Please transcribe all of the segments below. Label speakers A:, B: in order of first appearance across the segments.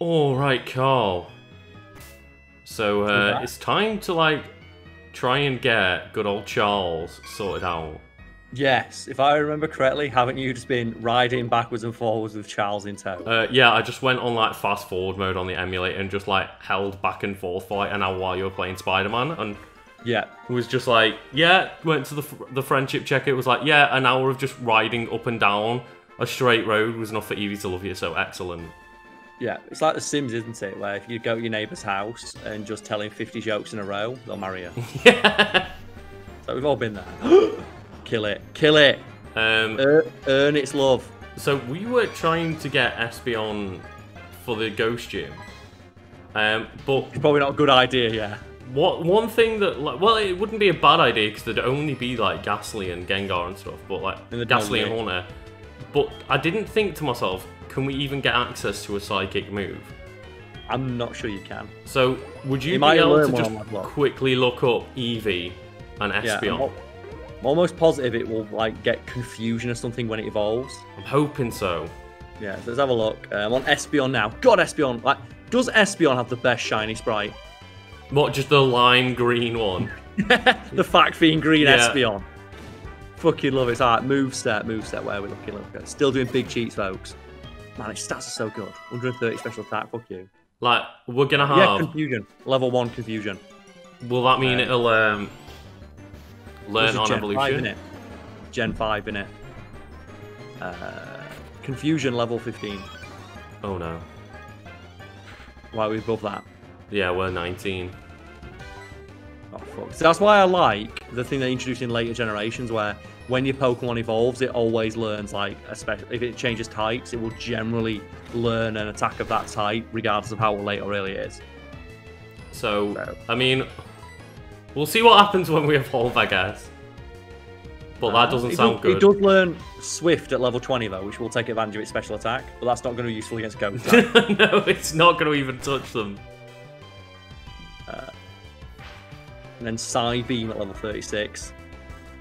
A: Alright, Carl. So, it's time to, like, try and get good old Charles sorted out.
B: Yes, if I remember correctly, haven't you just been riding backwards and forwards with Charles in tow?
A: Yeah, I just went on, like, fast forward mode on the emulator and just, like, held back and forth for, like, an hour while you were playing Spider-Man, and...
B: Yeah.
A: It was just like, yeah, went to the friendship checker, it was like, yeah, an hour of just riding up and down a straight road was enough for Evie to love you, so excellent.
B: Yeah, it's like The Sims, isn't it? Where if you go to your neighbour's house and just tell him 50 jokes in a row, they'll marry you.
A: Yeah.
B: So we've all been there. Kill it. Kill it. Earn its love.
A: So we were trying to get Espeon for the Ghost Gym. But...
B: It's probably not a good idea, yeah.
A: One thing that... Well, it wouldn't be a bad idea because there'd only be, like, Ghastly and Gengar and stuff. But, like, Ghastly and Haunter. But I didn't think to myself, can we even get access to a Psychic move?
B: I'm not sure you can.
A: So, would you be able to just quickly look up Eevee and Espeon?
B: Yeah, I'm almost positive it will like get Confusion or something when it evolves.
A: I'm hoping so.
B: Yeah, so let's have a look. I'm on Espeon now. God, Espeon! Like, does Espeon have the best shiny sprite?
A: What, just the lime green one?
B: The fact fiend green Espeon. Fucking love it. It's alright. Moveset. Where are we looking? Look, still doing big cheats, folks. Man, its stats are so good. 130 special attack. Fuck you.
A: Like, we're gonna have...
B: Yeah, Confusion. Level 1 Confusion.
A: Will that mean it'll learn on
B: Gen
A: evolution?
B: 5, Gen 5, innit? Confusion level 15.
A: Oh no.
B: Why are we above that?
A: Yeah, we're 19.
B: Oh, fuck. So that's why I like the thing they introduced in later generations where when your Pokemon evolves, it always learns, like, especially if it changes types, it will generally learn an attack of that type, regardless of how late or early it is.
A: So, I mean, we'll see what happens when we evolve, I guess. But that doesn't sound good.
B: It does learn Swift at level 20, though, which will take advantage of its special attack, but that's not going to be useful against Ghosts.
A: No, it's not going to even touch them.
B: And then Psybeam at level 36.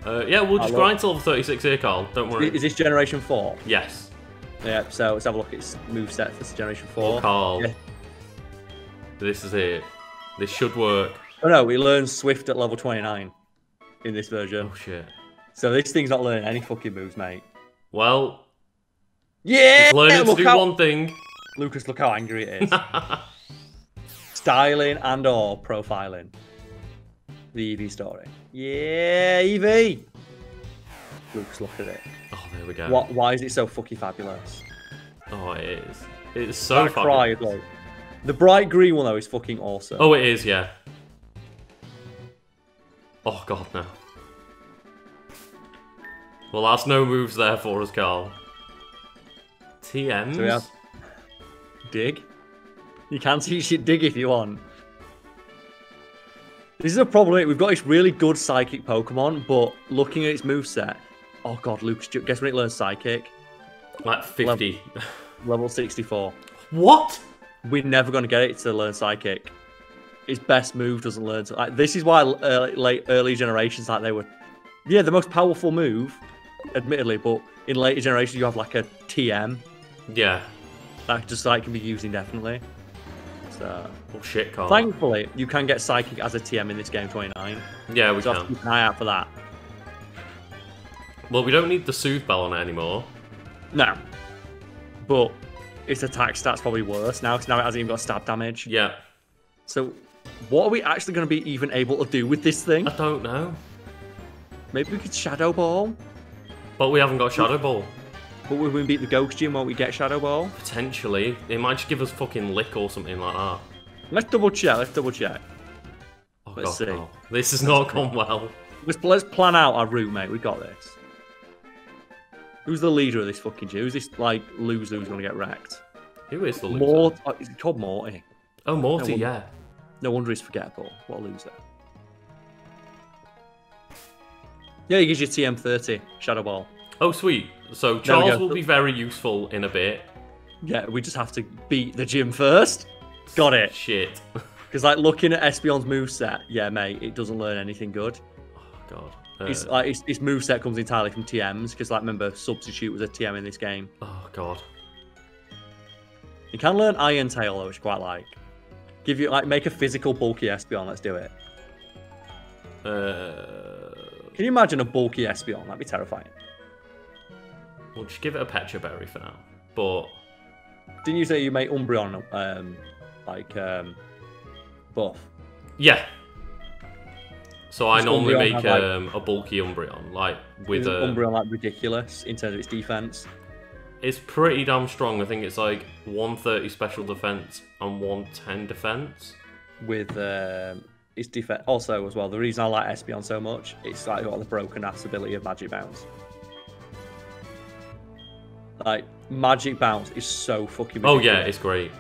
A: Yeah, we'll just grind to level 36 here, Carl. Don't worry.
B: Is this Generation 4?
A: Yes.
B: Yeah, so let's have a look at its moveset for Generation 4.
A: Oh, Carl. Yeah. This is it. This should work.
B: Oh no, we learned Swift at level 29 in this version.
A: Oh shit.
B: So this thing's not learning any fucking moves, mate.
A: Well...
B: Yeah!
A: It's learning to do one thing.
B: Lucas, look how angry it is. Styling and or profiling. The Eevee story. Yeah, Eevee! Lucas, look at it.
A: Oh, there we go.
B: Why is it so fucking fabulous?
A: Oh, it is. It's so fabulous.
B: Like. The bright green one, though, is fucking awesome.
A: Oh, it is, yeah. Oh, God, no. Well, that's no moves there for us, Carl. TMs?
B: So we have Dig. You can teach it Dig if you want. This is a problem. We've got this really good Psychic Pokemon, but looking at its moveset... Oh, God, Lucas, guess when it learns Psychic?
A: Like 50.
B: Level 64.
A: What?
B: We're never going to get it to learn Psychic. Its best move doesn't learn... Like, this is why early generations, like, they were... Yeah, the most powerful move, admittedly, but in later generations, you have, like, a TM.
A: Yeah.
B: That just, like, can be used indefinitely. So...
A: Oh, shit, Carl.
B: Thankfully, you can get Psychic as a TM in this game 29.
A: Yeah, we
B: so
A: can.
B: Keep an eye out for that.
A: Well, we don't need the Soothe Bell on it anymore.
B: No. But its attack stat's probably worse now, because now it hasn't even got stab damage.
A: Yeah.
B: So, what are we actually going to be even able to do with this thing?
A: I don't know.
B: Maybe we could Shadow Ball?
A: But we haven't got Shadow Ball.
B: But when we beat the Ghost Gym, won't we get Shadow Ball?
A: Potentially. It might just give us fucking Lick or something like that.
B: Let's double check,
A: Oh,
B: let's
A: God,
B: see.
A: Oh. This has not gone well.
B: Let's plan out our route, mate. We got this. Who's the leader of this fucking gym? Who's this, like, loser who's going to get wrecked?
A: Who is the loser?
B: Is it called Morty?
A: Oh, Morty, yeah.
B: No wonder he's forgettable. What a loser. Yeah, he gives you TM30, Shadow Ball.
A: Oh, sweet. So Charles will be very useful in a bit.
B: Yeah, we just have to beat the gym first. Got it.
A: Shit.
B: Because, like, looking at Espeon's moveset, yeah, mate, it doesn't learn anything good.
A: Oh, God.
B: It's like its moveset comes entirely from TMs, because, like, remember, Substitute was a TM in this game.
A: Oh, God.
B: You can learn Iron Tail, though, which I quite like. Give you, like, make a physical bulky Espeon. Let's do it. Can you imagine a bulky Espeon? That'd be terrifying.
A: We'll just give it a Petra Berry for now. But
B: didn't you say you make Umbreon buff?
A: Yeah. So I normally
B: Umbreon
A: make
B: have,
A: a bulky Umbreon, like with a
B: Umbreon like ridiculous in terms of its defense.
A: It's pretty damn strong. I think it's like 130 special defense and 110 defense.
B: With its defense also as well. The reason I like Espeon so much, it's like got the broken ass ability of Magic Bounce. Like Magic Bounce is so fucking ridiculous.
A: Oh yeah, it's great.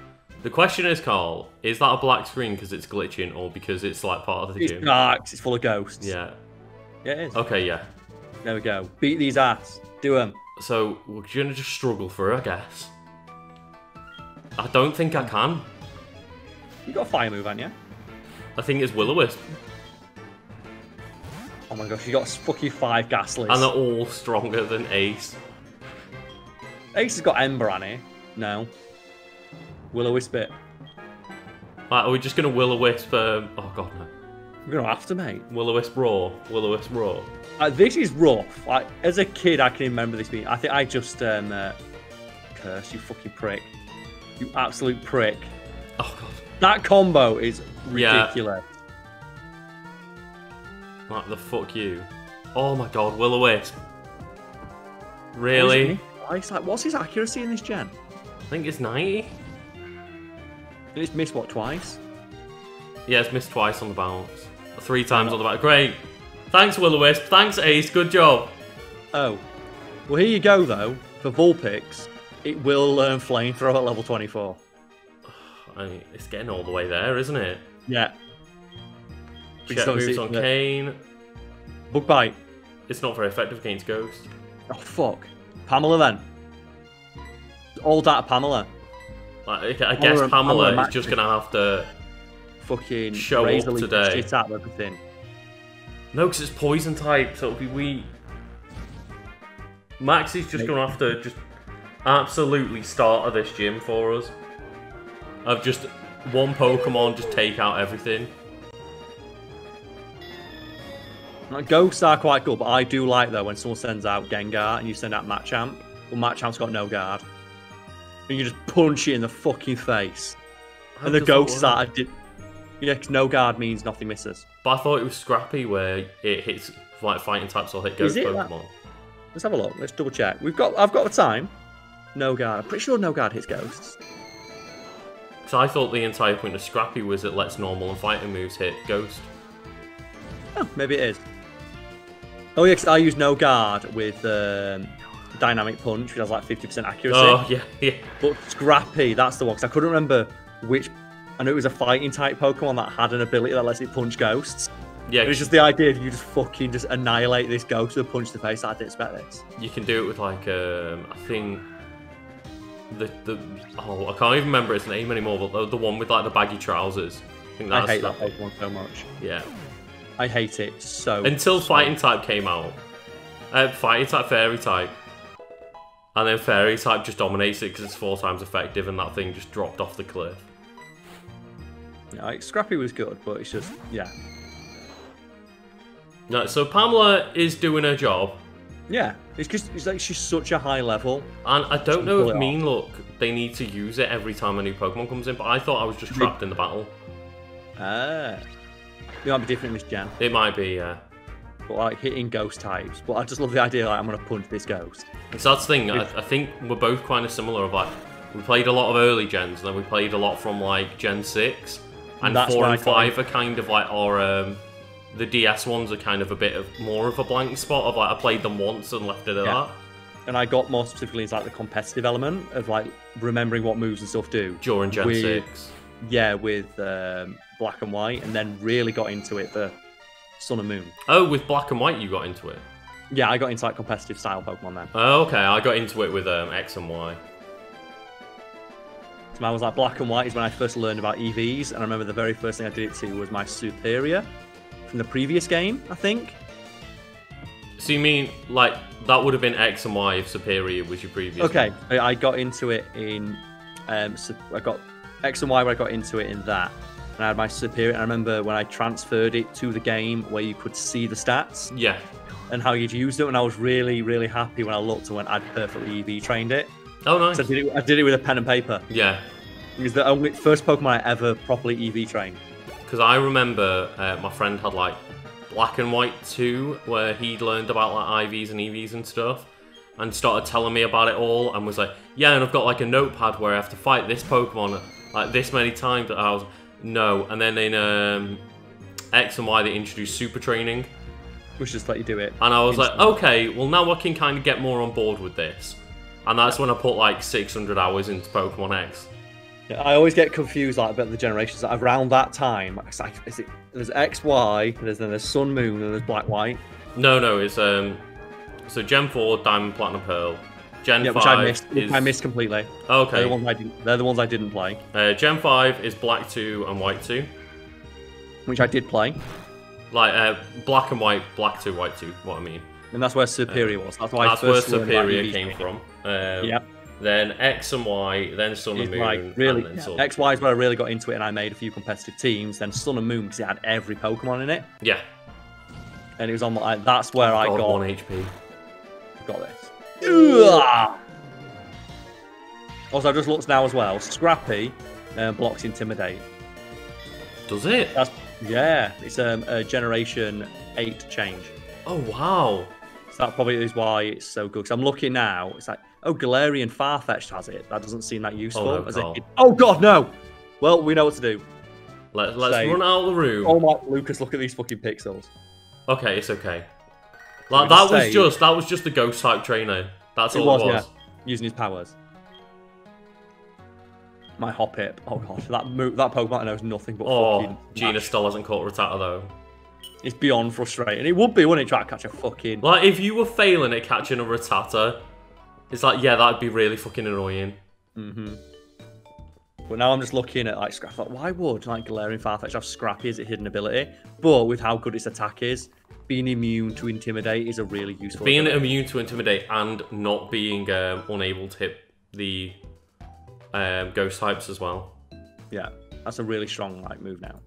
A: The question is, Karl, is that a black screen because it's glitching or because it's like part of the gym?
B: It's dark, it's full of ghosts.
A: Yeah.
B: Yeah, it is.
A: Okay, yeah.
B: There we go. Beat these ass. Do them.
A: So, we're going to just struggle through, I guess. I don't think I can.
B: You got a fire move, haven't you?
A: I think it's Will-O-Wisp.
B: Oh my gosh, you got fucking 5 Ghastlies.
A: And they're all stronger than Ace.
B: Ace has got Ember on here. No. Will-O-Wisp it.
A: Like, are we just going to Will-O-Wisp? Oh god, no.
B: We're going to have to, mate.
A: Will-O-Wisp Raw. Will-O-Wisp Raw.
B: This is rough. Like, as a kid, I can remember this being. I think I just curse you, fucking prick. You absolute prick.
A: Oh god.
B: That combo is ridiculous.
A: Yeah. Like the fuck you. Oh my god, Will-O-Wisp. Really?
B: It's like, what's his accuracy in this gen?
A: I think it's 90.
B: And it's missed what, twice?
A: Yeah, it's missed twice on the bounce. 3 times on the bounce. Great. Thanks, Will-O-Wisp. Thanks, Ace. Good job.
B: Oh. Well, here you go, though. For Vulpix, it will learn Flamethrower at level 24.
A: I mean, it's getting all the way there, isn't it?
B: Yeah.
A: Check moves on Kane.
B: Bug Bite.
A: It's not very effective against Ghost.
B: Oh, fuck. Pamela, then. All that Pamela.
A: Like, I guess Pamela is just going to have to
B: fucking
A: show up today.
B: Shit out of everything.
A: No, because it's poison type, so it'll be weak. Max is just going to have to just absolutely start this gym for us. Of just one Pokemon, just take out everything.
B: Like, Ghosts are quite good, but I do like, though, when someone sends out Gengar and you send out Machamp. Well, Machamp's got no guard. And you just punch it in the fucking face. And the Ghost is like, yeah, because no guard means nothing misses.
A: But I thought it was Scrappy where it hits like fighting types or hit Ghost Pokemon.
B: Let's have a look. Let's double check. I've got the time. No guard. I'm pretty sure no guard hits Ghosts.
A: Because I thought the entire point of Scrappy was it lets normal and fighting moves hit Ghost.
B: Oh, maybe it is. Oh yeah, because I use no guard with Dynamic Punch, which has like 50% accuracy.
A: Oh yeah, yeah.
B: But Scrappy, that's the one. Because I couldn't remember which. I know it was a fighting type Pokemon that had an ability that lets it punch ghosts.
A: Yeah,
B: it was just the idea of you just fucking just annihilate this ghost with a punch to the face. I didn't expect this.
A: You can do it with like I think I can't even remember its name anymore. But the one with like the baggy trousers. I
B: hate that Pokemon so much.
A: Yeah,
B: I hate it so.
A: Until fighting type came out, fighting type fairy type, and then fairy type just dominates it because it's 4 times effective, and that thing just dropped off the cliff.
B: Yeah, like, Scrappy was good, but it's just, yeah.
A: No, so Pamela is doing her job.
B: Yeah, it's just like she's such a high level.
A: And I don't know if Mean Look, they need to use it every time a new Pokemon comes in, but I thought I was just trapped in the battle.
B: Ah. It might be different in this gen.
A: It might be, yeah.
B: But like hitting ghost types. But I just love the idea, like, I'm going to punch this ghost.
A: So that's the thing, I think we're both kind of similar of like, we played a lot of early gens, and then we played a lot from like Gen 6. And 4 and 5 are kind of like, or the DS ones are kind of a bit of more of a blank spot of like, I played them once and left it at that.
B: And I got more specifically into like the competitive element of like remembering what moves and stuff do.
A: During Gen 6.
B: Yeah, with Black and White, and then really got into it for Sun and Moon.
A: Oh, with Black and White you got into it?
B: Yeah, I got into like competitive style Pokemon then.
A: Oh, okay, I got into it with X and Y.
B: I was like, Black and White is when I first learned about EVs, and I remember the very first thing I did it to was my Superior from the previous game, I think.
A: So you mean, like, that would have been X and Y if Superior was your previous
B: Okay,
A: one.
B: I got into it in So I got X and Y where I got into it in that. And I had my superior. I remember when I transferred it to the game where you could see the stats.
A: Yeah.
B: And how you'd used it, and I was really, really happy when I looked and went, I'd perfectly EV trained it.
A: Oh, nice.
B: So I did it with a pen and paper.
A: Yeah.
B: It was the only first Pokemon I ever properly EV trained.
A: Because I remember my friend had like Black and White 2, where he'd learned about like IVs and EVs and stuff, and started telling me about it all, and was like, yeah, and I've got like a notepad where I have to fight this Pokemon like this many times. I was, no. And then in X and Y, they introduced Super Training.
B: Which just let you do it.
A: And I was like, okay, well now I can kind of get more on board with this. And that's when I put like 600 hours into Pokemon X.
B: Yeah, I always get confused like about the generations. Around that time, it's like, there's X, Y, there's Sun, Moon, and there's Black, White.
A: No, it's so Gen 4, Diamond, Platinum, Pearl. Gen 5
B: which I missed completely.
A: Okay.
B: They're the ones I didn't play.
A: Gen 5 is Black 2 and White 2.
B: Which I did play.
A: Like Black and White, Black 2, White 2, what I mean.
B: And that's where Superior was. That's why
A: that's where Superior came from.
B: Yeah.
A: Then X and Y, then Sun and Moon,
B: like, really,
A: and then Sun.
B: X, Y is where I really got into it, and I made a few competitive teams. Then Sun and Moon, because it had every Pokemon in it.
A: Yeah.
B: And it was on like, that's where I got
A: 1 HP.
B: Got this. Ugh. Also, I just looked now as well. Scrappy blocks Intimidate.
A: Does it?
B: Yeah, it's a Generation 8 change.
A: Oh, wow.
B: So that probably is why it's so good. Because I'm looking now, it's like, oh, Galarian Farfetch'd has it. That doesn't seem that useful.
A: Oh, no,
B: oh God, no! Well, we know what to do.
A: Let's run out of the room.
B: Oh my, Lucas, look at these fucking pixels.
A: Okay, it's okay. Like, that was just a ghost type trainer. That's all it was. Yeah.
B: Using his powers. My Hoppip. Oh god, that Pokemon knows nothing but fucking.
A: Gina still hasn't caught Rattata though.
B: It's beyond frustrating. It would be, wouldn't it, try to catch a fucking.
A: Like, if you were failing at catching a Rattata, it's like, yeah, that'd be really fucking annoying.
B: Mm-hmm. But now I'm just looking at like Scrappy. Like, why would like Galarian Farfetch have Scrappy as a hidden ability? But with how good its attack is, being immune to Intimidate is a really useful.
A: Being immune to Intimidate and not being unable to hit the ghost types as well. Yeah,
B: that's a really strong like move now.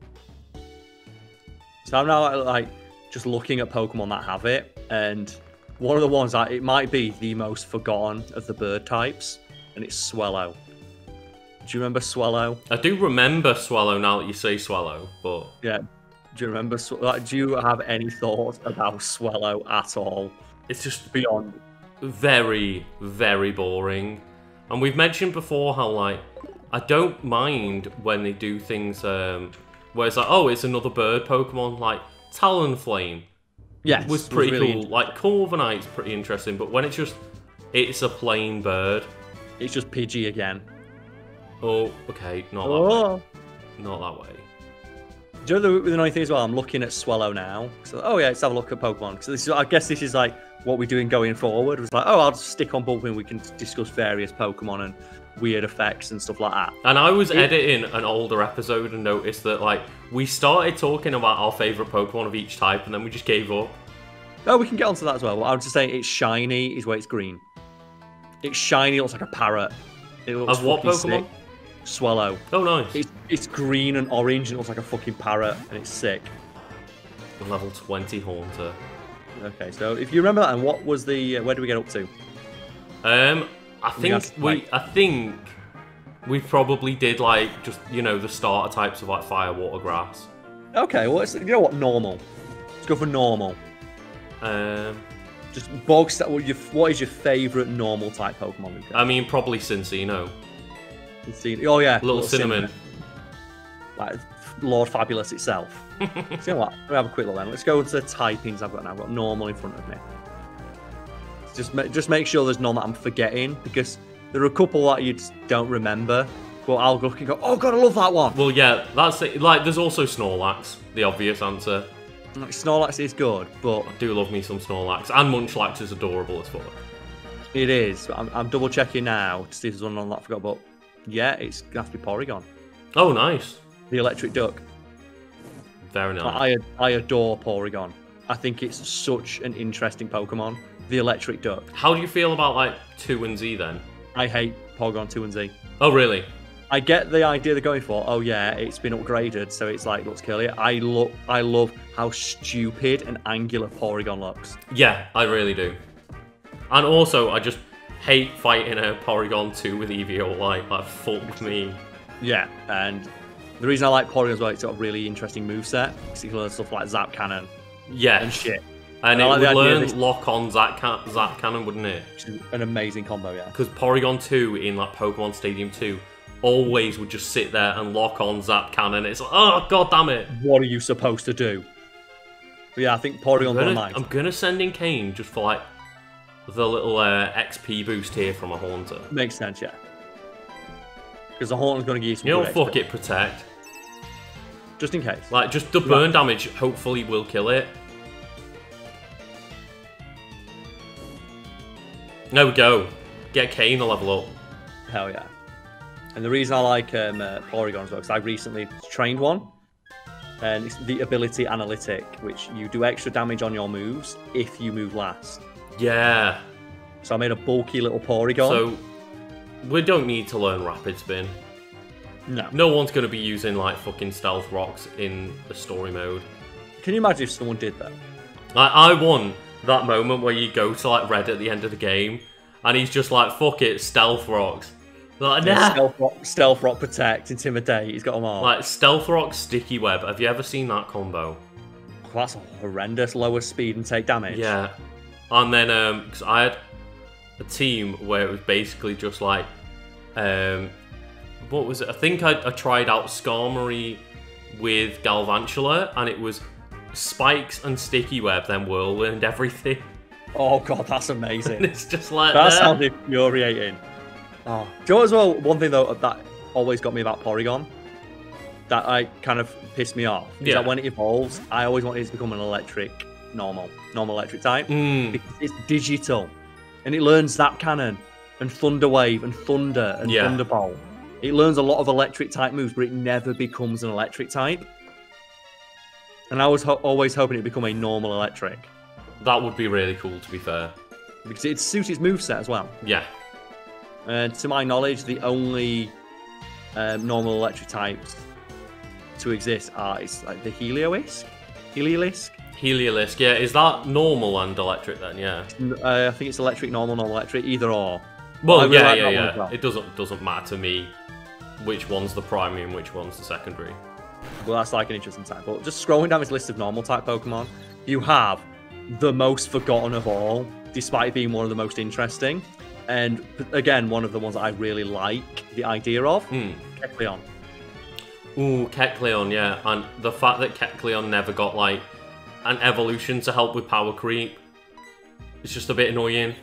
B: So I'm now like just looking at Pokemon that have it, and one of the ones that it might be the most forgotten of the bird types, and it's Swallow. Do you remember Swallow?
A: I do remember Swallow now that you say Swallow, but
B: yeah. Do you remember? Like, do you have any thoughts about Swallow at all?
A: It's just
B: beyond
A: very, very boring. And we've mentioned before how, like, I don't mind when they do things where it's like, oh, it's another bird Pokemon, like Talonflame.
B: Yes,
A: was pretty cool. Like, Corviknight's pretty interesting, but when it's a plain bird.
B: It's just Pidgey again.
A: Oh, okay, not that way. Not that way.
B: Do you know the annoying thing as well? I'm looking at Swallow now. So, oh yeah, let's have a look at Pokemon. So I guess this is like what we're doing going forward. It was like, oh, I'll just stick on Bulbin. We can discuss various Pokemon and weird effects and stuff like that.
A: And I was editing an older episode and noticed that like we started talking about our favourite Pokemon of each type, and then we just gave up.
B: Oh, we can get onto that as well. But I was just saying, it's shiny is where it's green. It's shiny. It looks like a parrot. It looks
A: of what Pokemon?
B: Sick. Swallow.
A: Oh, nice.
B: It's green and orange and it looks like a fucking parrot, and it's sick.
A: Level 20 Haunter.
B: Okay, so if you remember that, and what was the where did we get up to?
A: I think we probably did like just the starter types of like fire, water, grass.
B: Okay, well you know what, normal. Let's go for normal. Just bog. What is your favourite normal type Pokemon? Lucas?
A: I mean, probably Cincino.
B: Oh yeah,
A: little cinnamon.
B: Like Lord Fabulous itself. So you know what? Let me have a quick look then. Let's go to the typings I've got now. I've got normal in front of me. Just make sure there's none that I'm forgetting, because there are a couple that you just don't remember. But I'll look and go, oh god, I love that one.
A: Well, yeah, that's it. Like, there's also Snorlax, the obvious answer.
B: Like, Snorlax is good, but
A: I do love me some Snorlax, and Munchlax is adorable as fuck.
B: It is. I'm double checking now to see if there's one on that I forgot, but yeah, it's gonna have to be Porygon.
A: Oh, nice.
B: The electric duck.
A: Very nice.
B: I adore Porygon. I think it's such an interesting Pokemon. The electric duck.
A: How do you feel about like 2 and Z then?
B: I hate Pokémon 2 and Z.
A: Oh, really?
B: I get the idea they're going for. Oh yeah, it's been upgraded, so it's like looks curly. I love how stupid and angular Porygon looks.
A: Yeah, I really do. And also, I just hate fighting a Porygon 2 with EVO Light. Like, fuck me.
B: Yeah, and the reason I like Porygon as well, it's got a really interesting moveset. Because it learns stuff like Zap Cannon.
A: Yeah.
B: And shit.
A: And it would learn Lock On Zap Cannon, wouldn't it?
B: An amazing combo, yeah.
A: Because Porygon 2 in like Pokemon Stadium 2 always would just sit there and lock on Zap Cannon. It's like, oh, god damn it.
B: What are you supposed to do? But yeah, I think Porygon's one of mine.
A: I'm going to send in Kane just for like the little XP boost here from a Haunter.
B: Makes sense, yeah. Because the Haunter's going to give you some
A: You know, fuck it, Protect.
B: Just in case.
A: Like, just the burn damage hopefully will kill it. There we go. Get Kane a level up.
B: Hell yeah. And the reason I like Porygon as well, because I recently trained one, and it's the ability analytic, which you do extra damage on your moves if you move last.
A: Yeah.
B: So I made a bulky little Porygon.
A: So we don't need to learn Rapid Spin.
B: No.
A: No one's going to be using like fucking Stealth Rocks in the story mode.
B: Can you imagine if someone did that?
A: Like, I won that moment where you go to like Red at the end of the game, and he's just like, fuck it, Stealth Rocks. Like, nah.
B: Stealth Rock, Protect, Intimidate, he's got them all.
A: Like, Stealth Rock, Sticky Web, have you ever seen that combo?
B: That's horrendous, lower speed and take damage.
A: Yeah. And then, because I had a team where it was basically just like, what was it? I think I tried out Skarmory with Galvantula, and it was Spikes and Sticky Web, then Whirlwind, everything.
B: Oh god, that's amazing.
A: And it's just like
B: that sounds infuriating. Oh. Do you know as well, one thing though that always got me about Porygon, that I kind of pissed me off, is that when it evolves, I always wanted it to become an electric, normal electric type, because it's digital, and it learns Zap Cannon, and Thunder Wave, and Thunder, and Thunderbolt. It learns a lot of electric type moves, but it never becomes an electric type. And I was always hoping it'd become a normal electric.
A: That would be really cool, to be fair.
B: Because it suits its moveset as well.
A: Yeah.
B: To my knowledge, the only normal electric types to exist are it's like the Heliolisk?
A: Heliolisk, yeah. Is that normal and electric then? Yeah.
B: I think it's electric, normal, electric, either or.
A: Well, yeah. Well. It doesn't matter to me which one's the primary and which one's the secondary.
B: Well, that's like an interesting type. But just scrolling down this list of normal type Pokemon, you have the most forgotten of all, despite being one of the most interesting. And again, one of the ones that I really like the idea of, Kecleon.
A: Ooh, Kecleon, yeah. And the fact that Kecleon never got like an evolution to help with power creep, it's just a bit annoying.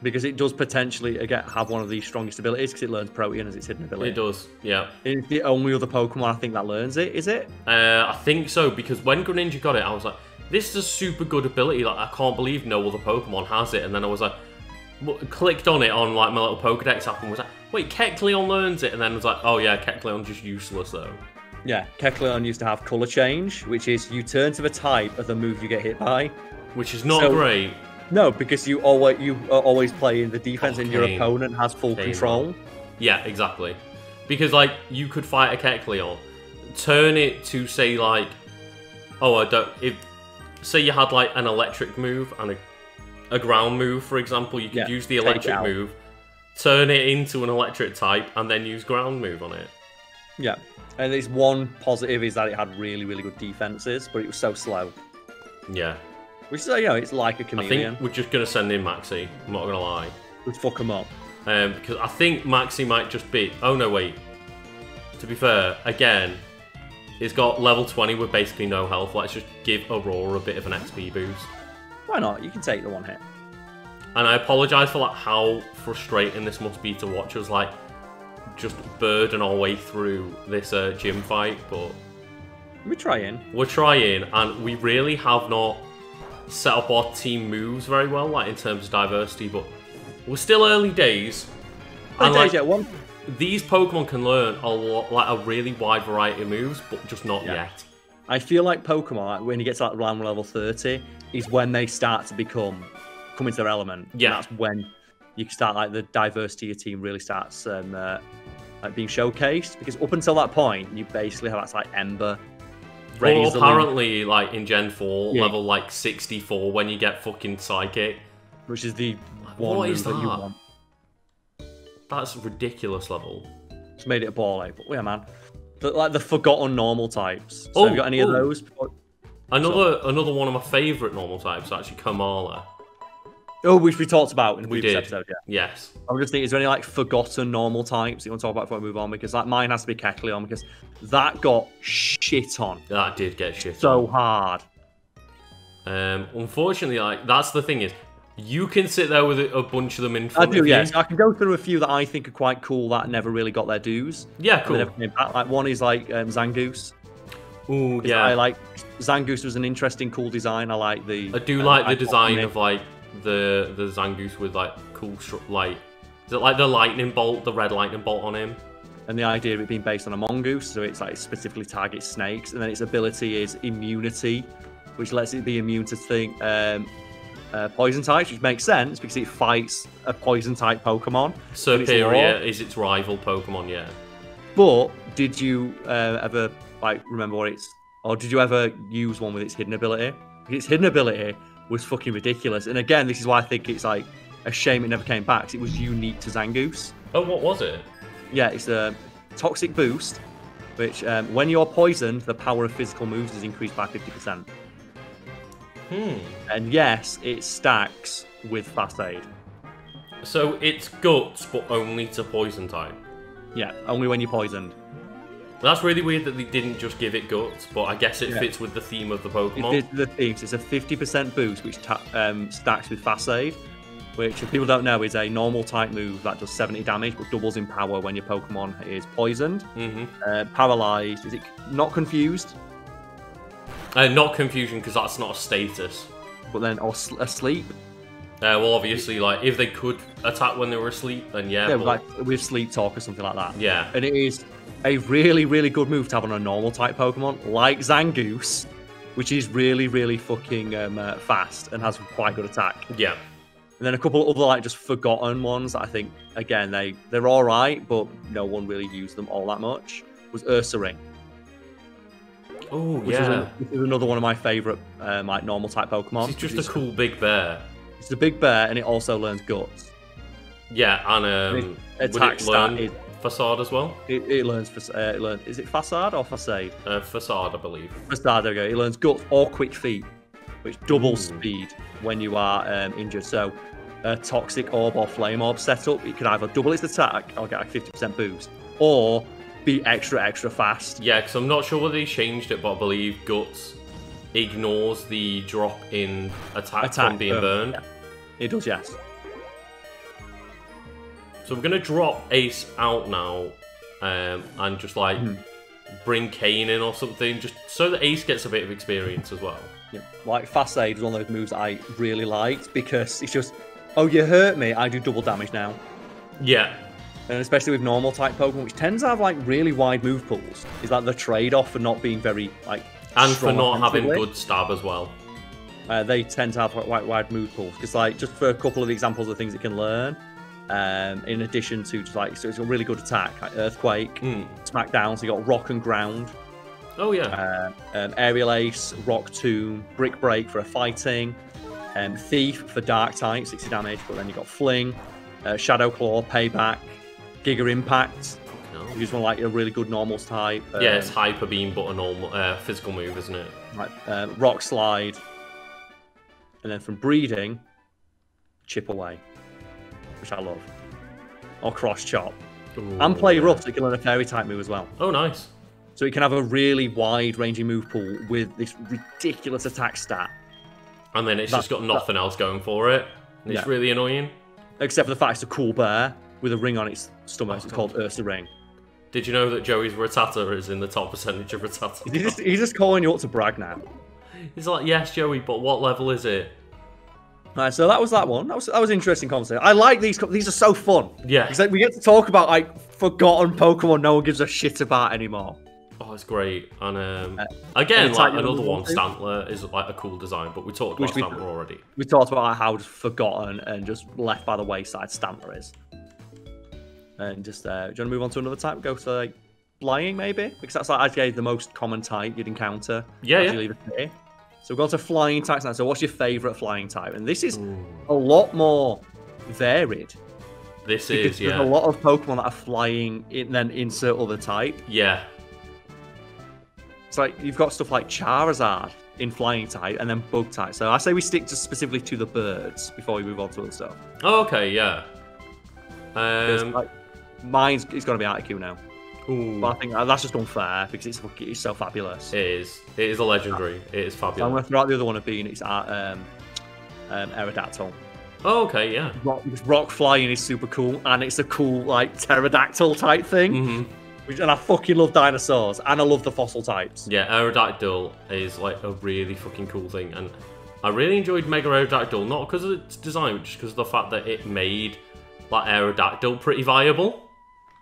B: Because it does potentially, again, have one of the strongest abilities, because it learns Protean as its hidden ability.
A: It does, yeah.
B: It's the only other Pokemon I think that learns it, is it?
A: I think so, because when Greninja got it, I was like, this is a super good ability, like, I can't believe no other Pokemon has it. And then I was like, clicked on it on like my little Pokedex app and was like, wait, Kecleon learns it, and then was like, oh yeah, Kecleon's just useless though. Yeah,
B: Kecleon used to have Colour Change, which is you turn to the type of the move you get hit by.
A: Which is not great.
B: No, because you are always playing the defense and your opponent has full control.
A: Yeah, exactly. Because like you could fight a Kecleon, turn it to say like, say you had like an electric move and a ground move, for example, you could use the electric move, turn it into an electric type, and then use ground move on it.
B: Yeah, and its one positive is that it had really, really good defenses, but it was so slow.
A: Yeah.
B: Which is, it's like a chameleon.
A: I think we're just going to send in Maxi, I'm not going to lie.
B: We'd fuck him up.
A: Because I think Maxi might just be... Oh, no, wait. To be fair, again, it's got level 20 with basically no health. Let's just give Aurora a bit of an XP boost.
B: Why not? You can take the one hit.
A: And I apologise for like how frustrating this must be to watch us like just burden our way through this gym fight, but
B: we're trying,
A: and we really have not set up our team moves very well, like in terms of diversity. But we're still early days. These Pokemon can learn a lot, like a really wide variety of moves, but just not yet.
B: I feel like Pokemon, like when you get to like around level 30, is when they start to come into their element.
A: Yeah.
B: And that's when you can start like the diversity of your team really starts like being showcased, because up until that point you basically have that's like Ember.
A: Well, apparently, like in Gen 4, level like 64 when you get fucking Psychic,
B: which is the one move that you want.
A: That's a ridiculous level.
B: It's made it a ball, but yeah, man. Like the forgotten normal types. So have you got any of those?
A: Another one of my favourite normal types, actually, Kamala.
B: Oh, which we talked about in the previous episode, yeah.
A: Yes.
B: I'm just thinking, is there any like forgotten normal types you want to talk about before we move on? Because like mine has to be Kecleon, because that got shit on.
A: That did get shit on.
B: So hard.
A: Unfortunately, like that's the thing is, you can sit there with a bunch of them in front
B: of you. I do, yes.
A: I
B: can go through a few that I think are quite cool that never really got their dues.
A: Yeah, cool.
B: Like one is like Zangoose.
A: Ooh, yeah.
B: I like Zangoose was an interesting, cool design. I
A: do like the design of like the Zangoose with like cool like is it like the lightning bolt, the red lightning bolt on him?
B: And the idea of it being based on a mongoose, so it's like specifically targets snakes, and then its ability is immunity, which lets it be immune to poison types, which makes sense because it fights a poison type Pokemon.
A: Superior is its rival Pokemon, yeah.
B: But did you ever like remember what it's, or did you ever use one with its hidden ability? Because its hidden ability was fucking ridiculous, and again, this is why I think it's like a shame it never came back, because it was unique to Zangoose.
A: Oh, what was it?
B: Yeah, it's a toxic boost, which when you're poisoned, the power of physical moves is increased by 50%. And yes, it stacks with Fast Aid.
A: So it's Guts, but only to poison type?
B: Yeah, only when you're poisoned.
A: That's really weird that they didn't just give it Guts, but I guess it fits with the theme of the Pokemon.
B: It fits the theme. It's a 50% boost, which stacks with Fast Aid, which, if people don't know, is a normal type move that does 70 damage, but doubles in power when your Pokemon is poisoned, paralyzed. Is it not confused?
A: Not confusion, because that's not a status.
B: But then, or asleep?
A: Well, obviously, like, if they could attack when they were asleep, then yeah.
B: Yeah, but like with Sleep Talk or something like that.
A: Yeah.
B: And it is a really, really good move to have on a normal type Pokemon, like Zangoose, which is really, really fucking fast and has quite good attack.
A: Yeah.
B: And then a couple of other, like, just forgotten ones that I think, again, they're all right, but no one really used them all that much, was Ursaring.
A: Oh, yeah.
B: This is another one of my favourite, like, normal type Pokemon.
A: It's just a cool big bear.
B: It's a big bear, and it also learns Guts.
A: Yeah, and
B: attack stat is
A: Facade as well?
B: It learns, is it Facade or Facade?
A: Facade, I believe.
B: Facade, there we go. It learns Guts or Quick Feet, which doubles speed when you are injured. So, a Toxic Orb or Flame Orb setup, it could either double its attack or get a 50% boost, or be extra, extra fast.
A: Yeah, because I'm not sure whether they changed it, but I believe Guts ignores the drop in attack from being burned.
B: Yeah. It does, yes.
A: So we're going to drop Ace out now and just like bring Kane in or something, just so that Ace gets a bit of experience as well.
B: Yeah. Like Fast Aid was one of those moves that I really liked, because it's just, oh, you hurt me, I do double damage now.
A: Yeah.
B: And especially with normal type Pokemon, which tends to have like really wide move pools, is like the trade-off for not being very like
A: and for not having good stab as well.
B: They tend to have quite wide move pools, because like just for a couple of examples of things it can learn, in addition to just like, so it's a really good attack, like Earthquake, Smackdown. So you got Rock and Ground.
A: Oh yeah.
B: Aerial Ace, Rock Tomb, Brick Break for a fighting, Thief for Dark type, 60 damage. But then you got Fling, Shadow Claw, Payback, Giga Impact. You just want like a really good normal type.
A: Yeah, it's Hyper Beam, but a normal physical move, isn't it?
B: Right. Rock Slide, and then from Breeding, Chip Away, which I love, or Cross Chop.
A: Ooh,
B: and Play Rough, so you can learn a Fairy type move as well.
A: Oh, nice.
B: So you can have a really wide-ranging move pool with this ridiculous attack stat.
A: And then it's just got nothing else going for it. And it's really annoying.
B: Except for the fact it's a cool bear with a ring on its stomach. It's called Ursaring.
A: Did you know that Joey's Rattata is in the top percentage of Rattata?
B: He's just calling you up to brag now.
A: He's like, yes, Joey, but what level is it?
B: Alright, so that was that one. That was an interesting conversation. I like these. These are so fun.
A: Yeah.
B: Because like, we get to talk about like forgotten Pokemon no one gives a shit about anymore.
A: Oh, it's great. And again,
B: it's
A: like
B: like
A: another one,
B: too.
A: Stantler is like a cool design, but we talked about Stantler already.
B: We talked about how forgotten and just left by the wayside Stantler is. And just, do you want to move on to another type? Go to like flying, maybe? Because that's like, I'd say, the most common type you'd encounter.
A: Yeah, yeah.
B: Leave it here. So we've gone to flying types now. So what's your favourite flying type? And this is a lot more varied.
A: This is, yeah.
B: There's a lot of Pokemon that are flying and then insert other type.
A: Yeah.
B: It's like you've got stuff like Charizard in flying type and then bug type. So I say we stick just specifically to the birds before we move on to other stuff.
A: Oh, okay, yeah.
B: Like, mine's it's gonna be Articuno now.
A: Ooh.
B: But I think that's just unfair because it's so fabulous.
A: It is. It is a legendary. It is fabulous.
B: So I'm gonna throw out the other one of being it's Aerodactyl.
A: Oh, okay, yeah.
B: Rock flying is super cool, and it's a cool like pterodactyl type thing.
A: Mm-hmm.
B: And I fucking love dinosaurs, and I love the fossil types.
A: Yeah, Aerodactyl is like a really fucking cool thing, and I really enjoyed Mega Aerodactyl, not because of its design, but just because of the fact that it made like Aerodactyl pretty viable.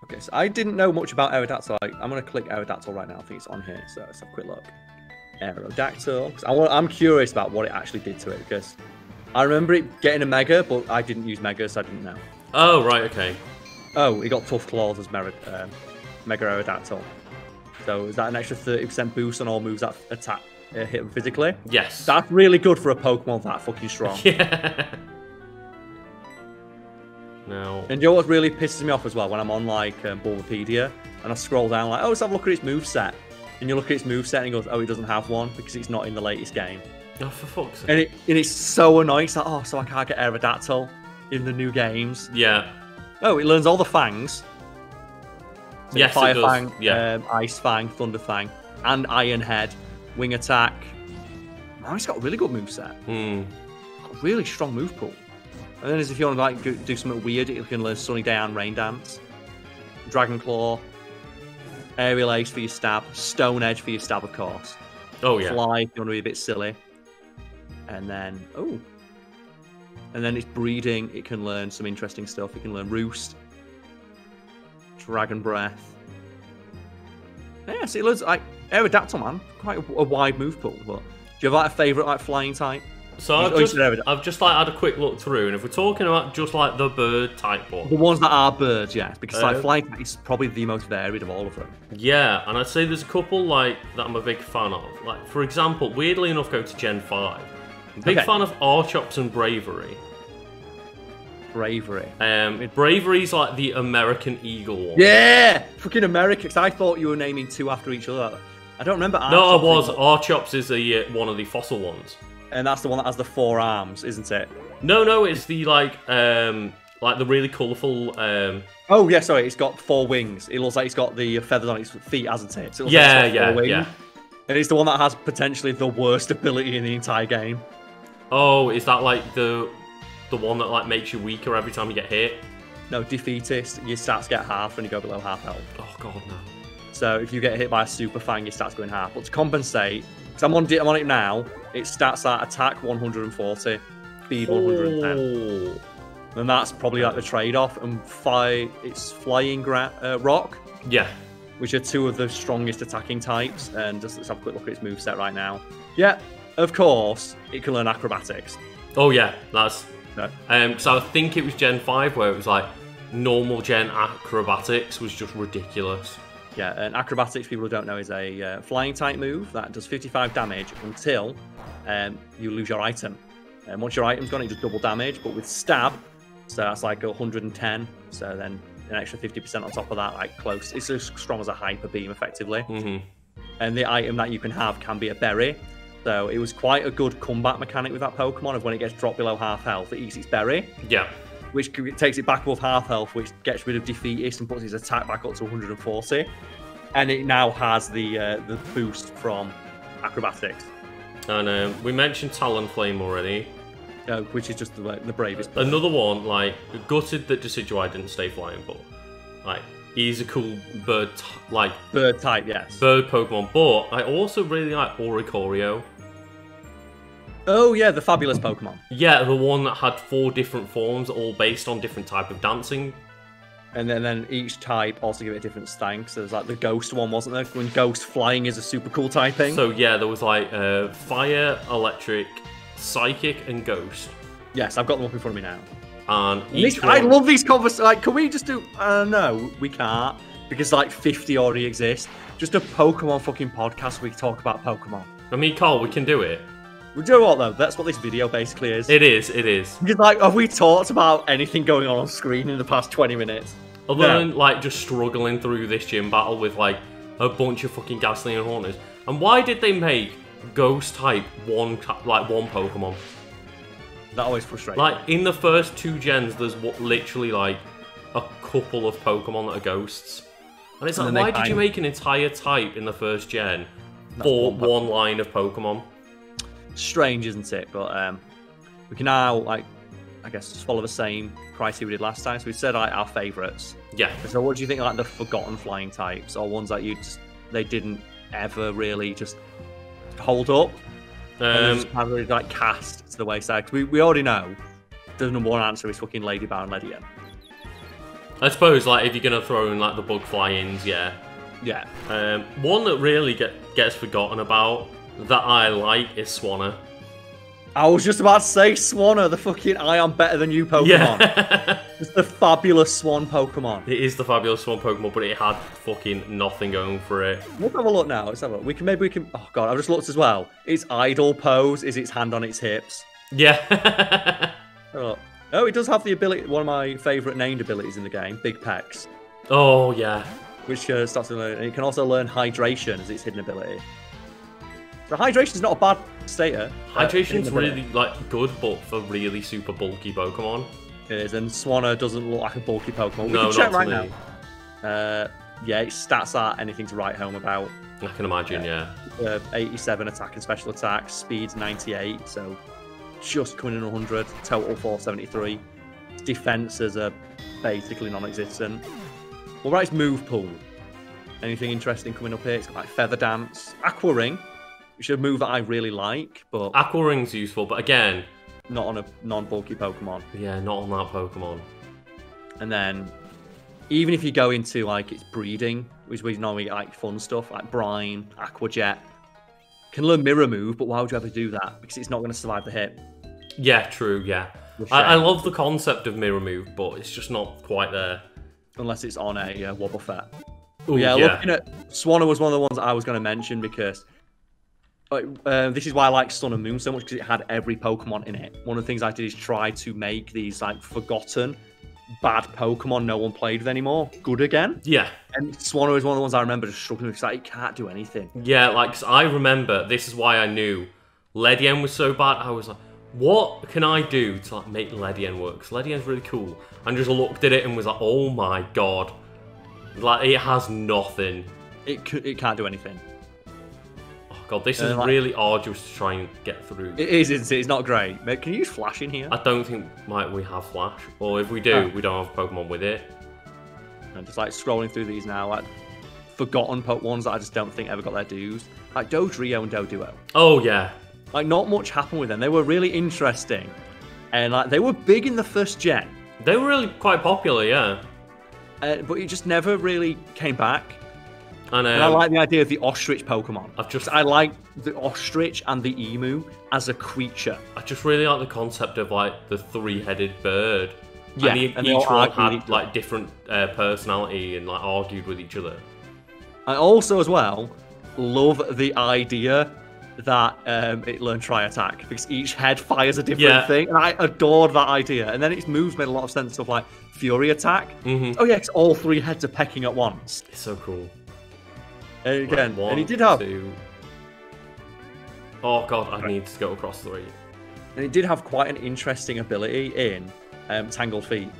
B: Okay, so I didn't know much about Aerodactyl. I'm gonna click Aerodactyl right now. I think it's on here, so let's have a quick look. Aerodactyl. 'Cause I'm curious about what it actually did to it because I remember it getting a Mega, but I didn't use Mega, so I didn't know.
A: Oh, right, okay.
B: Oh, it got Tough Claws as Mega Aerodactyl. So is that an extra 30% boost on all moves that attack hit them physically?
A: Yes.
B: That's really good for a Pokemon that fucking strong.
A: Yeah. Now.
B: And you know what really pisses me off as well when I'm on like Bulbapedia and I scroll down like, oh, let's have a look at its moveset. And you look at its moveset and it goes, oh, it doesn't have one because it's not in the latest game.
A: Oh, for fuck's sake.
B: And it's so annoying. It's like, oh, so I can't get Aerodactyl in the new games.
A: Yeah.
B: Oh, it learns all the fangs. So
A: yes,
B: Fire
A: it does.
B: Fang,
A: Yeah.
B: Ice Fang, Thunder Fang, and Iron Head, Wing Attack. Now it's got a really good moveset. Got a really strong move pool. And then as if you want to like do something weird, it can learn Sunny Day and Rain Dance, Dragon Claw, Aerial Ace for your stab, Stone Edge for your stab, of course.
A: Oh yeah.
B: Fly if you want to be a bit silly. And then it's breeding. It can learn some interesting stuff. It can learn Roost, Dragon Breath. Yeah, so it learns like Aerodactyl, man. Quite a wide move pool. But do you have like a favourite like flying type?
A: So I've just like had a quick look through, and if we're talking about just like the bird type one,
B: the ones that are birds, yeah, because like flying is probably the most varied of all of them.
A: Yeah, and I'd say there's a couple like that I'm a big fan of. Like for example, weirdly enough, go to Gen 5. Big fan of Archops and Bravery.
B: Bravery.
A: Bravery's like the American Eagle one.
B: Yeah, fucking America. Because I thought you were naming two after each other. I don't remember. Archops.
A: No, I was. Archops is one of the fossil ones.
B: And that's the one that has the 4 arms, isn't it?
A: No, it's the like the really colourful.
B: Oh yeah, sorry, it's got 4 wings. It looks like it's got the feathers on its feet, hasn't it? So it
A: yeah.
B: And it's the one that has potentially the worst ability in the entire game.
A: Oh, is that like the one that like makes you weaker every time you get hit?
B: No, defeatist. Your stats get half when you go below half health.
A: Oh god, no.
B: So if you get hit by a super fang, your stats go in half. But to compensate, because I'm on it now, it stats at attack 140, speed 110. And that's probably like the trade-off. And it's flying rock.
A: Yeah.
B: Which are 2 of the strongest attacking types. And just let's have a quick look at its moveset right now. Yeah, of course, it can learn acrobatics.
A: Oh yeah, that's...
B: No.
A: So I think it was Gen 5 where it was like normal Gen acrobatics was just ridiculous.
B: Yeah, and acrobatics, people who don't know, is a flying type move that does 55 damage until you lose your item. And once your item's gone, it does double damage, but with stab, so that's like 110, so then an extra 50% on top of that, like close. It's as strong as a hyper beam, effectively.
A: Mm-hmm.
B: And the item that you can have can be a berry. So it was quite a good combat mechanic with that Pokemon of when it gets dropped below half health, it eats its berry.
A: Yeah.
B: Which takes it back above half health, which gets rid of defeatist and puts his attack back up to 140. And it now has the boost from acrobatics.
A: And we mentioned Talonflame already.
B: Which is just the bravest.
A: Another one, like, gutted that Decidueye didn't stay flying, but like he's a cool bird
B: type, yes.
A: Bird Pokemon. But I also really like Oricorio.
B: Oh yeah, the fabulous Pokemon.
A: Yeah, the one that had 4 different forms, all based on different type of dancing.
B: And then each type also give it a different stank. So there's like the ghost one, wasn't there? When ghost flying is a super cool typing.
A: So yeah, there was like fire, electric, psychic, and ghost.
B: Yes, I've got them up in front of me now.
A: And
B: I love these conversations. Like, can we just do? No, we can't because like 50 already exist. Just a Pokemon fucking podcast where we talk about Pokemon.
A: I mean, Karl, we can do it.
B: We do what though? That's what this video basically is.
A: It is. It is.
B: Just like, have we talked about anything going on screen in the past 20 minutes?
A: Other than like just struggling through this gym battle with like a bunch of fucking Ghastly and Horners. And why did they make Ghost type one Pokemon?
B: That always frustrates.
A: Like in the first 2 gens, there's literally like a couple of Pokemon that are ghosts, and it's like, why did you make an entire type in the first gen for one line of Pokemon?
B: Strange, isn't it? But we can now, like, I guess, just follow the same criteria we did last time. So we said like our favourites.
A: Yeah.
B: So what do you think of, like, the forgotten flying types, or ones that they didn't ever really just hold up? Just have really, like, cast to the wayside. Because we already know the number one answer is fucking Ladybug and Ledian.
A: I suppose, like, if you're gonna throw in like the bug fly-ins, yeah.
B: Yeah.
A: One that really gets forgotten about that I like is Swanna.
B: I was just about to say Swanna, the fucking I am better than you Pokemon.
A: Yeah.
B: It's the fabulous Swan Pokemon.
A: It is the fabulous Swan Pokemon, but it had fucking nothing going for it.
B: Let's have a look now. Let's have a look. Maybe we can. Oh god, I've just looked as well. Its idle pose is its hand on its hips.
A: Yeah.
B: Oh, it does have the ability. One of my favourite named abilities in the game, Big Pecs.
A: Oh yeah.
B: Which starts to learn. And it can also learn Hydration as its hidden ability. So hydration is not a bad stater.
A: Hydration's really like good, but for really super bulky Pokemon.
B: It is, and Swanna doesn't look like a bulky Pokemon.
A: No,
B: we can check
A: not
B: right
A: to me.
B: now. Yeah, its stats are anything to write home about.
A: I can imagine, yeah.
B: 87 attack and special attacks, speed's 98, so just coming in 100. Total 473. Defenses are basically non-existent. Well, right, it's move pool. Anything interesting coming up here? It's got like Feather Dance, Aqua Ring, which is a move that I really like, but
A: Aqua Ring's useful, but again,
B: not on a non-bulky Pokemon.
A: Yeah, not on that Pokemon.
B: And then, even if you go into like its breeding, which we normally get like fun stuff like Brine, Aqua Jet, can learn Mirror Move, but why would you ever do that? Because it's not going to survive the hit.
A: Yeah, true. Yeah, I love the concept of Mirror Move, but it's just not quite there.
B: Unless it's on a Wobbuffet.
A: Ooh,
B: yeah, looking at Swanna was one of the ones I was going to mention because this is why I like Sun and Moon so much, because it had every Pokemon in it. One of the things I did is try to make these like forgotten bad Pokemon no one played with anymore good again.
A: Yeah.
B: And Swanna is one of the ones I remember just struggling with, because like, it can't do anything.
A: Yeah, like I remember, this is why I knew Ledian was so bad. I was like, what can I do to like make Ledian work? Because Ledian's really cool. And just looked at it and was like, oh my god. Like, it has nothing.
B: It can't do anything.
A: Oh god, this is really arduous to try and get through.
B: It is, isn't it? It's not great. Mate, can you use Flash in here?
A: I don't think we have Flash. Or if we do, we don't have Pokemon with it.
B: I'm just like scrolling through these now, like forgotten ones that I just don't think ever got their dues. Like Dodrio and Doduo.
A: Oh yeah.
B: Like not much happened with them. They were really interesting. And like they were big in the first gen.
A: They were really quite popular, yeah.
B: But it just never really came back.
A: And
B: I like the idea of the ostrich Pokemon.
A: I
B: like the ostrich and the emu as a creature.
A: I just really like the concept of like the 3-headed bird.
B: Yeah,
A: and each one had like different personality and like argued with each other.
B: I also, as well, love the idea that it learned Tri-Attack, because each head fires a different thing, and I adored that idea. And then its moves made a lot of sense, of like Fury Attack.
A: Mm-hmm.
B: Oh yeah, because all 3 heads are pecking at once.
A: It's so cool.
B: And again,
A: One,
B: and he did have.
A: Oh god, I need to go across 3.
B: And it did have quite an interesting ability in Tangled Feet.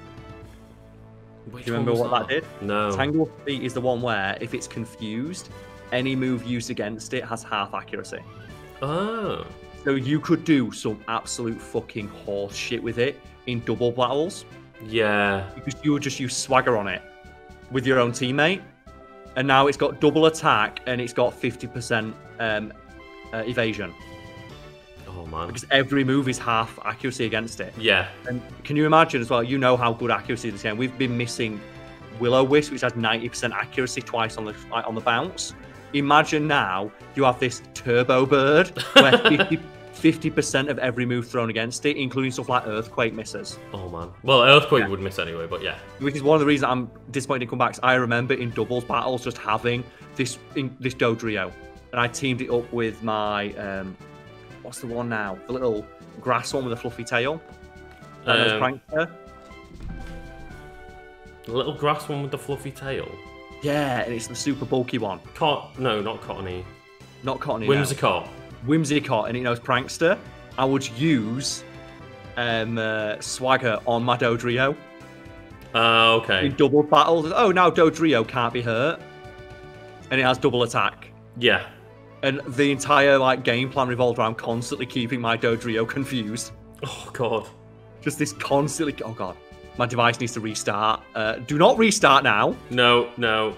B: Do you remember what that did?
A: No.
B: Tangled Feet is the one where if it's confused, any move used against it has half accuracy.
A: Oh.
B: So you could do some absolute fucking horse shit with it in double battles.
A: Yeah.
B: Because you would just use Swagger on it with your own teammate. And now it's got double attack and it's got 50% evasion.
A: Oh man.
B: Because every move is half accuracy against it.
A: Yeah.
B: And can you imagine as well, you know how good accuracy is in this game. We've been missing Will-O-Wisp, which has 90% accuracy twice on the bounce. Imagine now you have this Turbo Bird where 50% of every move thrown against it, including stuff like Earthquake, misses.
A: Oh man. Well, Earthquake would miss anyway, but yeah.
B: Which is one of the reasons I'm disappointed in comebacks. I remember in doubles battles just having this Dodrio, and I teamed it up with my what's the one now? The little grass one with a fluffy tail. Prankster.
A: The little grass one with the fluffy tail.
B: Yeah, and it's the super bulky one.
A: No, not Cottony.
B: Not Cottony.
A: Whimsicott.
B: Whimsicott, and it knows Prankster. I would use Swagger on my Dodrio.
A: Okay.
B: In double battles. Oh, now Dodrio can't be hurt. And it has double attack.
A: Yeah.
B: And the entire game plan revolved around constantly keeping my Dodrio confused.
A: Oh god.
B: Just this constantly. Oh god. My device needs to restart. Do not restart now.
A: No.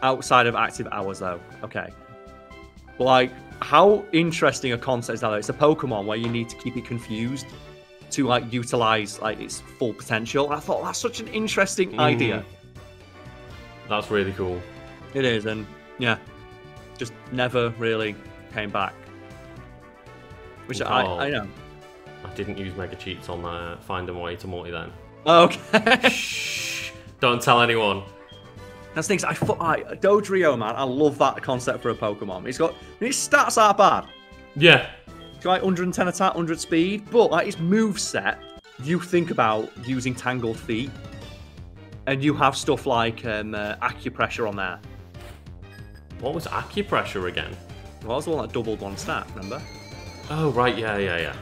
B: Outside of active hours, though. Okay. But, how interesting a concept is that, though? It's a Pokemon where you need to keep it confused to, utilize, its full potential. I thought that's such an interesting idea.
A: That's really cool.
B: It is, and, yeah. Just never really came back. Which I know.
A: I didn't use Mega Cheats on Find My Way to Morty then.
B: Okay.
A: Shh. Don't tell anyone.
B: That's things Dodrio, man. I love that concept for a Pokemon. Its stats aren't bad.
A: Yeah.
B: It's 110 attack, 100 speed, but its moveset, you think about using Tangled Feet, and you have stuff like Acupressure on there.
A: What was Acupressure again?
B: Well, that was the one that doubled one stat, remember?
A: Oh, right, yeah.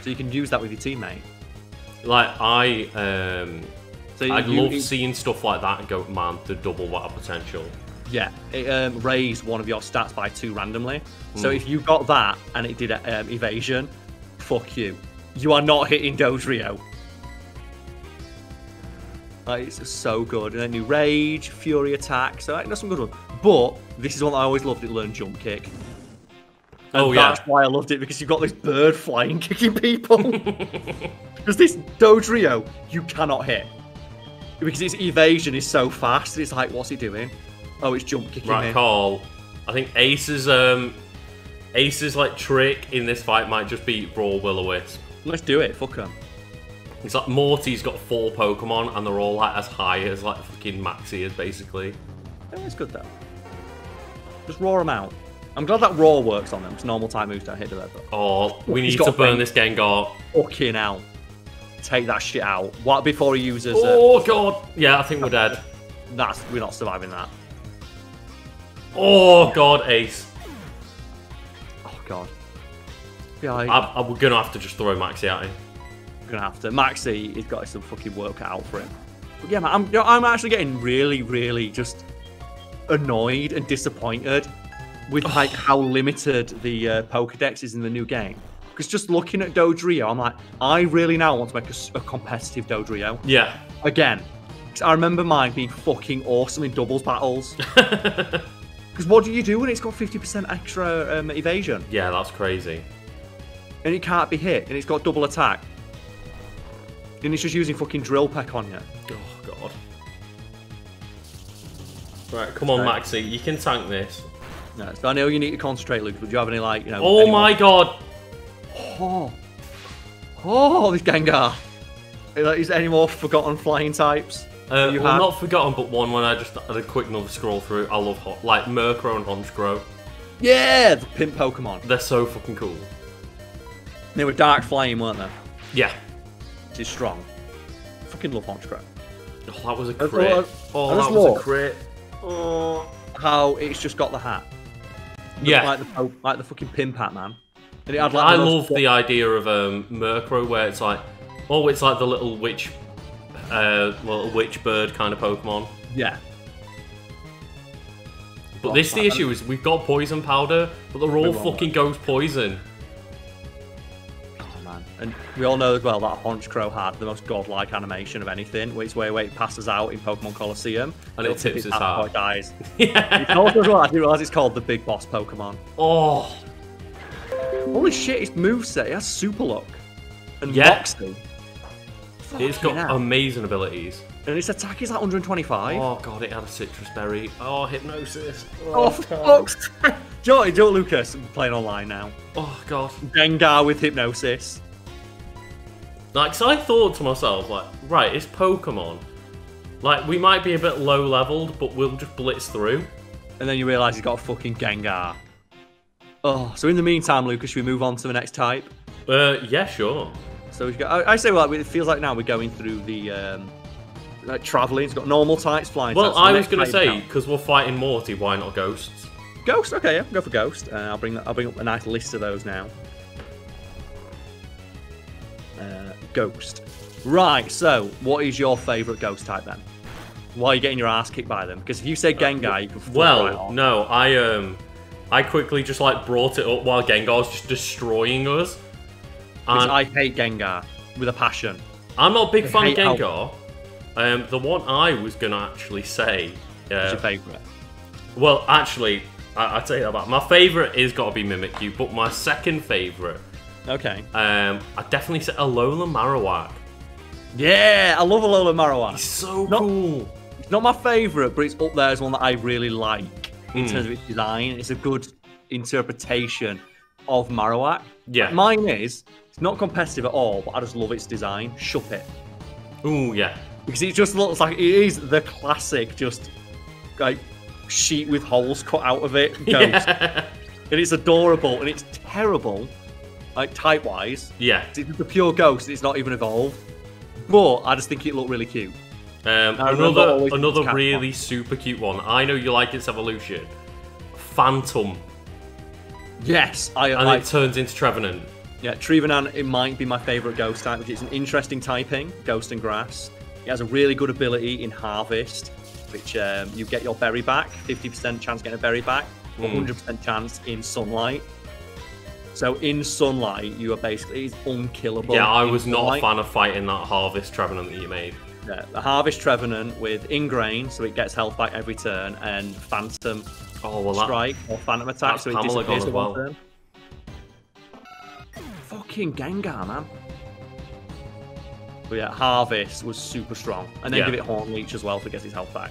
B: So you can use that with your teammate.
A: I love seeing stuff like that and go, man, the double what potential.
B: Yeah, it raised one of your stats by 2 randomly. So if you got that and it did evasion, fuck you. You are not hitting Dodrio. It's just so good. And then you Rage, Fury Attack, so that's some good one. But this is one that I always loved, it learned Jump Kick. And that's why I loved it, because you've got this bird flying kicking people. Because this Dodrio, you cannot hit. Because its evasion is so fast, it's like, what's he doing? Oh, it's jump kicking
A: right,
B: me.
A: Karl. I think Ace's trick in this fight might just be Brawl Will-O-Wisp.
B: Let's do it, fuck him.
A: It's like Morty's got 4 Pokemon and they're all as high as fucking Maxie is basically.
B: Yeah, it's good though. Just roar them out. I'm glad that roar works on them, because normal type moves don't hit the red.
A: Oh, we need to burn this Gengar.
B: Fucking hell. Take that shit out. What before he uses
A: Oh god. Yeah, I think we're dead.
B: We're not surviving that.
A: Oh god, Ace.
B: Oh god. Yeah,
A: we're gonna have to just throw Maxie at him.
B: We're gonna have to. Maxie, he's got some fucking work cut out for him. But yeah, man, I'm actually getting really, really just annoyed and disappointed with how limited the Pokedex is in the new game. Because just looking at Dodrio, I'm like, I really now want to make a competitive Dodrio.
A: Yeah.
B: Again. Because I remember mine being fucking awesome in doubles battles. Because what do you do when it's got 50% extra evasion?
A: Yeah, that's crazy.
B: And it can't be hit, and it's got double attack. And it's just using fucking Drill Peck on you.
A: Oh, God. Right, come on, Maxie. You can tank this.
B: No, so I know you need to concentrate, Luke, but do you have any,
A: Oh, my God.
B: Oh, this Gengar. Is there any more forgotten flying types?
A: Not forgotten, but one when I just had a quick another scroll through. I love Murkrow and Honchkrow.
B: Yeah, the pimp Pokemon.
A: They're so fucking cool.
B: They were dark flame, weren't they?
A: Yeah.
B: Which is strong. Fucking love Honchkrow.
A: Oh, that was a crit. That was a crit.
B: Oh, how it's just got the hat.
A: Yeah.
B: Like the fucking pimp hat, man. And it had,
A: I love the idea of Murkrow, where it's like the little witch bird kind of Pokemon.
B: Yeah.
A: But the issue is we've got poison powder, but they're all fucking ghost poison.
B: Oh man. And we all know as well that Honchkrow had the most godlike animation of anything, which is where it passes out in Pokemon Coliseum.
A: And it tips his hat.
B: It dies.
A: Yeah.
B: It's also as well, I didn't realise it's called the Big Boss Pokemon.
A: Oh.
B: Holy shit, its moveset, it has Super Look. And
A: yeah.
B: Moxie.
A: It's got amazing abilities.
B: And its attack is like 125.
A: Oh god, it had a citrus berry. Oh, hypnosis.
B: Oh, fuck's sake. Joe Lucas playing online now.
A: Oh god.
B: Gengar with hypnosis.
A: Like, so I thought to myself, like, right, it's Pokemon. Like, we might be a bit low leveled, but we'll just blitz through.
B: And then you realise he's got a fucking Gengar. Oh, so in the meantime, Lucas, should we move on to the next type?
A: Yeah, sure.
B: So we've got, I say, well, it feels like now we're going through the like travelling. It's got normal types, flying types.
A: Well, I was going to say, because we're fighting Morty, why not Ghosts?
B: Ghost, okay, yeah, go for Ghost. I'll bring up a nice list of those now. Ghost. Right, so what is your favourite Ghost type then? Why are you getting your ass kicked by them? Because if you say Gengar, you can fuck right off.
A: No, I quickly just like brought it up while Gengar was just destroying us.
B: Because I hate Gengar with a passion.
A: I'm not a big fan of Gengar. The one I was going to actually say...
B: What's your favourite?
A: Well, actually, I'd say that. My favourite is got to be Mimikyu, but my second favourite...
B: Okay.
A: I'd definitely say Alola Marowak.
B: Yeah, I love Alola Marowak.
A: It's so cool.
B: It's not my favourite, but it's up there as one that I really like in terms of its design. It's a good interpretation of Marowak.
A: Yeah.
B: Like, mine is, it's not competitive at all, but I just love its design. Shuppet.
A: Ooh, yeah.
B: Because it just looks like it is the classic, just like sheet with holes cut out of it Ghost. Yeah. And it's adorable and it's terrible, like type wise.
A: Yeah.
B: It's the pure Ghost, it's not even evolved. But I just think it looked really cute.
A: Another really super cute one. I know you like its evolution. Phantom.
B: Yes,
A: it turns into Trevenant.
B: Yeah, Trevenant, it might be my favourite Ghost type, which is an interesting typing, Ghost and Grass. It has a really good ability in Harvest, which you get your berry back, 50% chance of getting a berry back, 100% chance in Sunlight. So in Sunlight, you are basically unkillable.
A: Yeah, I was not a fan of fighting that Harvest Trevenant that you made.
B: Yeah, the Harvest Trevenant with Ingrain, so it gets health back every turn, and Phantom Strike or Phantom Attack, so it disappears for one turn. Fucking Gengar, man. But yeah, Harvest was super strong. And then give it Horn Leech as well to get his health back.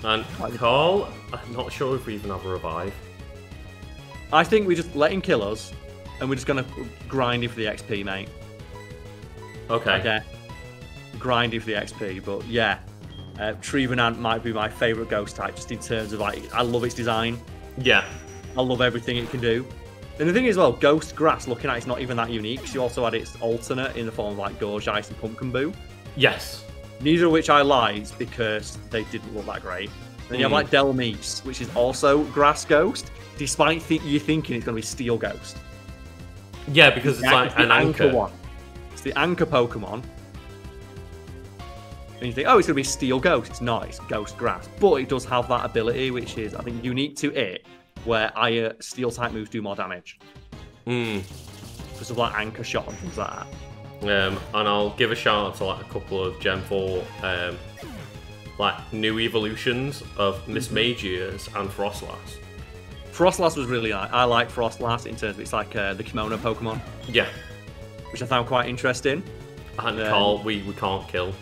A: And Karl, I'm not sure if we even have a revive.
B: I think we just let him kill us, and we're just going to grind him for the XP, mate.
A: Okay.
B: Grind him for the XP, but yeah. Trevenant might be my favourite Ghost type, just in terms of, like, I love its design.
A: Yeah.
B: I love everything it can do. And the thing is, well, Ghost Grass, looking at it's not even that unique, because you also had its alternate in the form of, like, Gorge Ice and Pumpkin Boo.
A: Yes.
B: Neither of which I liked, because they didn't look that great. Then you have, like, Delmise, which is also Grass Ghost, despite you thinking it's going to be Steel Ghost.
A: Yeah, because it's like an anchor
B: one. It's the anchor Pokemon. And you think, oh, it's going to be Steel Ghost. It's not, it's Ghost Grass. But it does have that ability, which is, I think, unique to it, where Steel-type moves do more damage. Because of, like, Anchor Shot and things like that.
A: And I'll give a shout out to, like, a couple of Gen 4, like, new evolutions of Mismagius and Frostlass.
B: Frostlass was really nice. I like Frostlass in terms of it's like the kimono Pokemon.
A: Yeah.
B: Which I found quite interesting.
A: And Karl, we can't kill.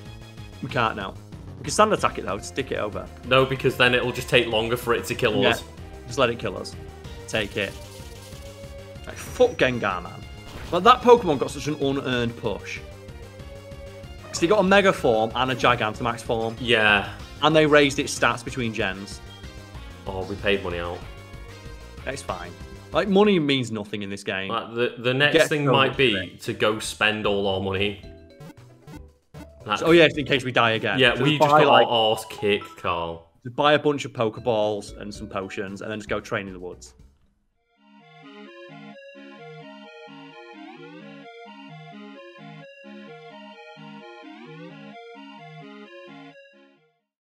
B: We can't now. We can stand attack it though, stick it over.
A: No, because then it'll just take longer for it to kill us.
B: Just let it kill us. Take it. Like, fuck Gengar, man. But that Pokemon got such an unearned push. Because he got a Mega form and a Gigantamax form.
A: Yeah.
B: And they raised its stats between gens.
A: Oh, we paid money out.
B: It's fine. Like, money means nothing in this game.
A: Like, the next thing might be to go spend all our money.
B: Oh yeah, in case we die again.
A: Yeah, we just got our arse kicked, Karl.
B: Buy a bunch of Pokeballs and some potions, and then just go train in the woods.